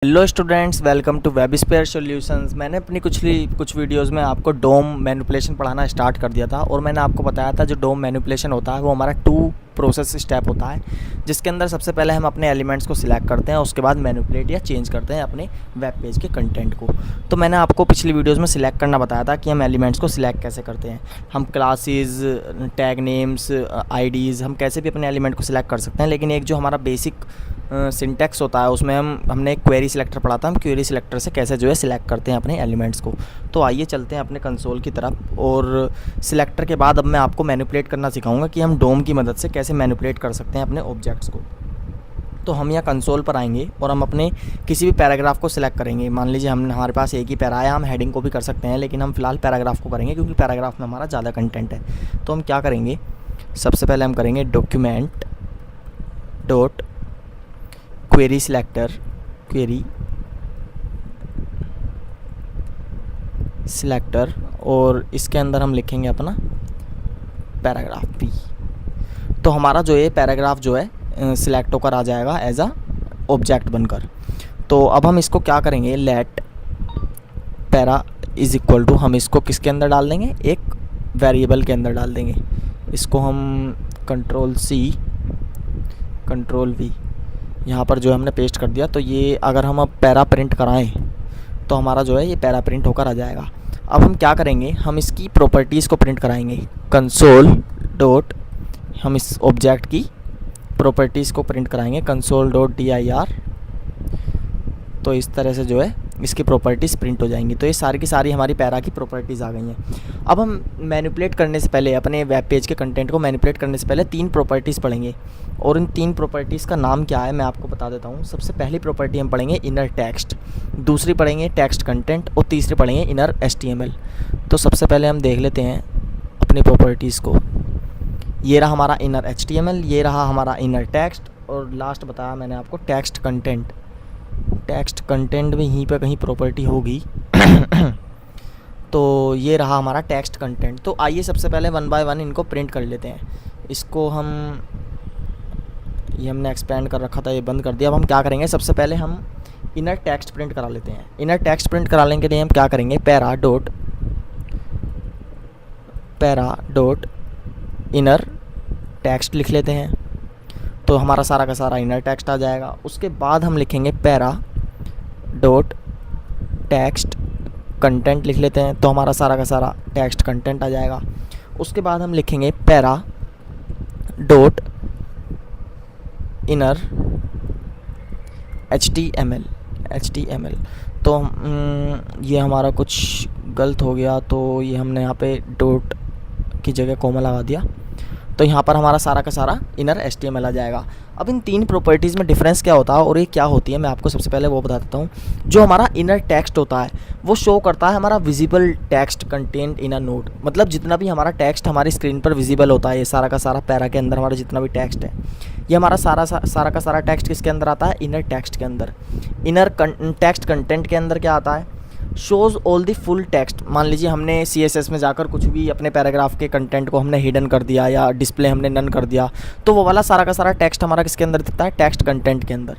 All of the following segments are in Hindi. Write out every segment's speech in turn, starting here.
Hello students, welcome to WebSphere solutions. मैंने अपनी कुछ वीडियोस में आपको डोम मैनिपुलेशन पढ़ाना स्टार्ट कर दिया था और मैंने आपको बताया था जो डोम मैनिपुलेशन होता है वो हमारा 2 प्रोसेस स्टेप होता है, जिसके अंदर सबसे पहले हम अपने एलिमेंट्स को सिलेक्ट करते हैं, उसके बाद मैनिपुलेट या चेंज करते हैं अपने वेब पेज के कंटेंट को। तो मैंने आपको पिछली वीडियोज़ में सिलेक्ट करना बताया था कि हम एलिमेंट्स को सिलेक्ट कैसे करते हैं। हम क्लासेस, टैग नेम्स, आईडीज़, हम कैसे भी अपने एलिमेंट को सिलेक्ट कर सकते हैं। लेकिन एक जो हमारा बेसिक सिंटैक्स होता है उसमें हमने एक क्वेरी सिलेक्टर पढ़ा था, हम क्वेरी सिलेक्टर से कैसे जो है सिलेक्ट करते हैं अपने एलिमेंट्स को। तो आइए चलते हैं अपने कंसोल की तरफ और सिलेक्टर के बाद अब मैं आपको मैनिपुलेट करना सिखाऊंगा कि हम डोम की मदद से कैसे मैनिपुलेट कर सकते हैं अपने ऑब्जेक्ट्स को। तो हम यहाँ कंसोल पर आएंगे और हम अपने किसी भी पैराग्राफ को सिलेक्ट करेंगे। मान लीजिए हमारे पास एक ही पैरा है, हम हेडिंग को भी कर सकते हैं, लेकिन हम फिलहाल पैराग्राफ को करेंगे क्योंकि पैराग्राफ में हमारा ज़्यादा कंटेंट है। तो हम क्या करेंगे, सबसे पहले हम करेंगे document dot query selector, query selector, और इसके अंदर हम लिखेंगे अपना पैराग्राफ पी। तो हमारा जो ये पैराग्राफ जो है सिलेक्ट होकर आ जाएगा एज अ ऑब्जेक्ट बनकर। तो अब हम इसको क्या करेंगे, let para is equal to, हम इसको किसके अंदर डाल देंगे, एक वेरिएबल के अंदर डाल देंगे। इसको हम कंट्रोल सी कंट्रोल वी यहाँ पर जो है हमने पेस्ट कर दिया। तो ये अगर हम अब पैरा प्रिंट कराएं तो हमारा जो है ये पैरा प्रिंट होकर आ जाएगा। अब हम क्या करेंगे, हम इसकी प्रॉपर्टीज़ को प्रिंट कराएंगे। कंसोल डॉट, हम इस ऑब्जेक्ट की प्रॉपर्टीज़ को प्रिंट कराएंगे, कंसोल डॉट dir। तो इस तरह से जो है इसकी प्रॉपर्टीज़ प्रिंट हो जाएंगी। तो ये सारी की सारी हमारी पैरा की प्रॉपर्टीज़ आ गई हैं। अब हम मैनिपुलेट करने से पहले, अपने वेब पेज के कंटेंट को मैनिपुलेट करने से पहले 3 प्रॉपर्टीज़ पढ़ेंगे, और इन 3 प्रॉपर्टीज़ का नाम क्या है मैं आपको बता देता हूँ। सबसे पहली प्रॉपर्टी हम पढ़ेंगे इनर टेक्स्ट, दूसरी पढ़ेंगे टेक्स्ट कंटेंट, और तीसरी पढ़ेंगे इनर HTML। तो सबसे पहले हम देख लेते हैं अपनी प्रॉपर्टीज़ को। ये रहा हमारा इनर HTML, ये रहा हमारा इनर टेक्स्ट, और लास्ट बताया मैंने आपको टेक्स्ट कंटेंट। टेक्स्ट कंटेंट भी यहीं पे कहीं प्रॉपर्टी होगी। तो ये रहा हमारा टेक्स्ट कंटेंट। तो आइए सबसे पहले 1 बाय 1 इनको प्रिंट कर लेते हैं। इसको हम, ये हमने एक्सपेंड कर रखा था, ये बंद कर दिया। अब हम क्या करेंगे, सबसे पहले हम इनर टेक्स्ट प्रिंट करा लेते हैं। इनर टेक्स्ट प्रिंट कराने के लिए हम क्या करेंगे, पैरा डॉट इनर टेक्स्ट लिख लेते हैं। तो हमारा सारा का सारा इनर टेक्स्ट आ जाएगा। उसके बाद हम लिखेंगे पैरा डॉट टेक्स्ट कंटेंट लिख लेते हैं। तो हमारा सारा का सारा टेक्स्ट कंटेंट आ जाएगा। उसके बाद हम लिखेंगे पैरा डॉट इनर HTML। तो ये हमारा कुछ गलत हो गया, तो ये हमने यहाँ पे डॉट की जगह कॉमा लगा दिया। तो यहाँ पर हमारा सारा का सारा इनर HTML आ जाएगा। अब इन 3 प्रॉपर्टीज़ में डिफरेंस क्या होता है और ये क्या होती है, मैं आपको सबसे पहले वो बता देता हूँ। जो हमारा इनर टेक्स्ट होता है वो शो करता है हमारा visible text content in a node. मतलब जितना भी हमारा टेक्स्ट हमारी स्क्रीन पर विजिबल होता है, ये सारा का सारा पैरा के अंदर हमारा जितना भी टेक्स्ट है, ये हमारा सारा का सारा टेक्स्ट किसके अंदर आता है, इनर टेक्स्ट के अंदर। इनर टेक्स्ट कंटेंट के अंदर क्या आता है, shows all the full text. मान लीजिए हमने CSS में जाकर कुछ भी अपने पैराग्राफ के कंटेंट को हमने हिडन कर दिया या डिस्प्ले हमने नन कर दिया, तो वो वाला सारा का सारा टेक्स्ट हमारा किसके अंदर दिखता है, टेक्स्ट कंटेंट के अंदर।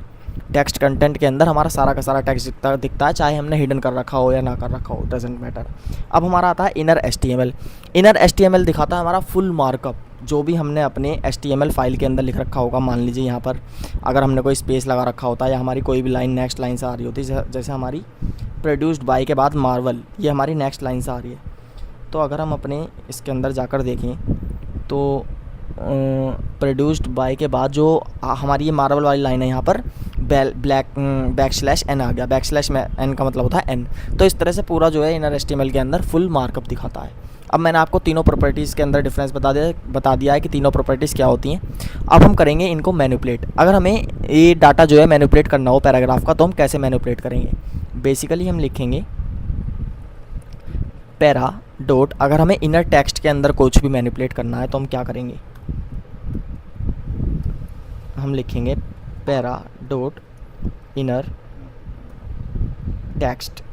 टेक्स्ट कंटेंट के अंदर हमारा सारा का सारा टेक्स्ट दिखता है, चाहे हमने हिडन कर रखा हो या ना कर रखा हो, डजेंट मैटर। अब हमारा आता है इनर HTML। इनर HTML दिखाता है हमारा फुल मार्कअप, जो भी हमने अपने HTML फाइल के अंदर लिख रखा होगा। मान लीजिए यहाँ पर अगर हमने कोई स्पेस लगा रखा होता है या हमारी कोई भी लाइन नेक्स्ट लाइन से आ रही होती है, जैसे हमारी प्रोड्यूस्ड बाय के बाद मार्वल, ये हमारी नेक्स्ट लाइन से आ रही है। तो अगर हम अपने इसके अंदर जाकर देखें तो प्रोड्यूस्ड बाय के बाद जो हमारी ये मार्वल वाली लाइन है, यहाँ पर बैकस्लैश n आ गया। बैकस्लैश n का मतलब होता है n। तो इस तरह से पूरा जो है इनर HTML के अंदर फुल मार्कअप दिखाता है। अब मैंने आपको तीनों प्रॉपर्टीज़ के अंदर डिफरेंस बता दिया है कि तीनों प्रॉपर्टीज़ क्या होती हैं। अब हम करेंगे इनको मैनिपुलेट। अगर हमें ये डाटा जो है मैनिपुलेट करना हो पैराग्राफ का, तो हम कैसे मैनिपुलेट करेंगे। बेसिकली हम लिखेंगे पैरा डॉट, अगर हमें इनर टेक्स्ट के अंदर कुछ भी मैनिपुलेट करना है तो हम क्या करेंगे, हम लिखेंगे para dot inner text.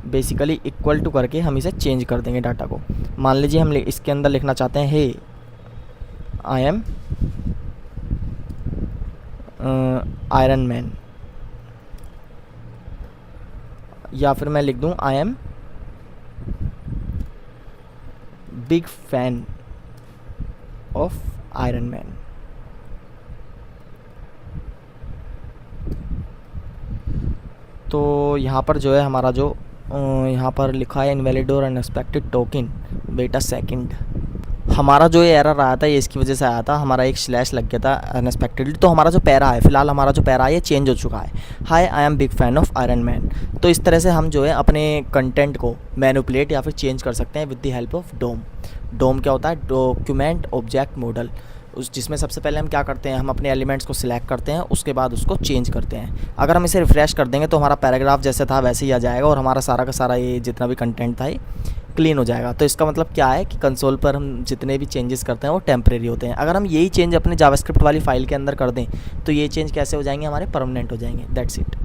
Basically equal to करके हम इसे चेंज कर देंगे डाटा को। मान लीजिए हम इसके अंदर लिखना चाहते हैं, हे आई एम आयरन मैन। या फिर मैं लिख दूँ आई am big fan of Iron Man. तो यहाँ पर जो है हमारा जो यहाँ पर लिखा है इनवैलिड और unexpected token, wait a second. हमारा जो ये एरर आया था ये इसकी वजह से आया था, हमारा एक स्लैश लग गया था अनएक्सपेक्टेडली। तो हमारा जो पैरा है, फिलहाल हमारा जो पैरा है ये चेंज हो चुका है, hi I am big fan of Iron Man. तो इस तरह से हम जो है अपने कंटेंट को मैनिपुलेट या फिर चेंज कर सकते हैं with the help of DOM. DOM क्या होता है? डॉक्यूमेंट ऑब्जेक्ट मॉडल, उस जिसमें सबसे पहले हम क्या करते हैं, हम अपने एलिमेंट्स को सिलेक्ट करते हैं, उसके बाद उसको चेंज करते हैं। अगर हम इसे रिफ़्रेश कर देंगे तो हमारा पैराग्राफ जैसे था वैसे ही आ जाएगा और हमारा सारा का सारा ये जितना भी कंटेंट था ये क्लीन हो जाएगा। तो इसका मतलब क्या है कि कंसोल पर हम जितने भी चेंजेस करते हैं वो टेम्परेरी होते हैं। अगर हम यही चेंज अपने जावास्क्रिप्ट वाली फाइल के अंदर कर दें तो ये चेंज कैसे हो जाएंगे? हमारे परमानेंट हो जाएंगे। That's it.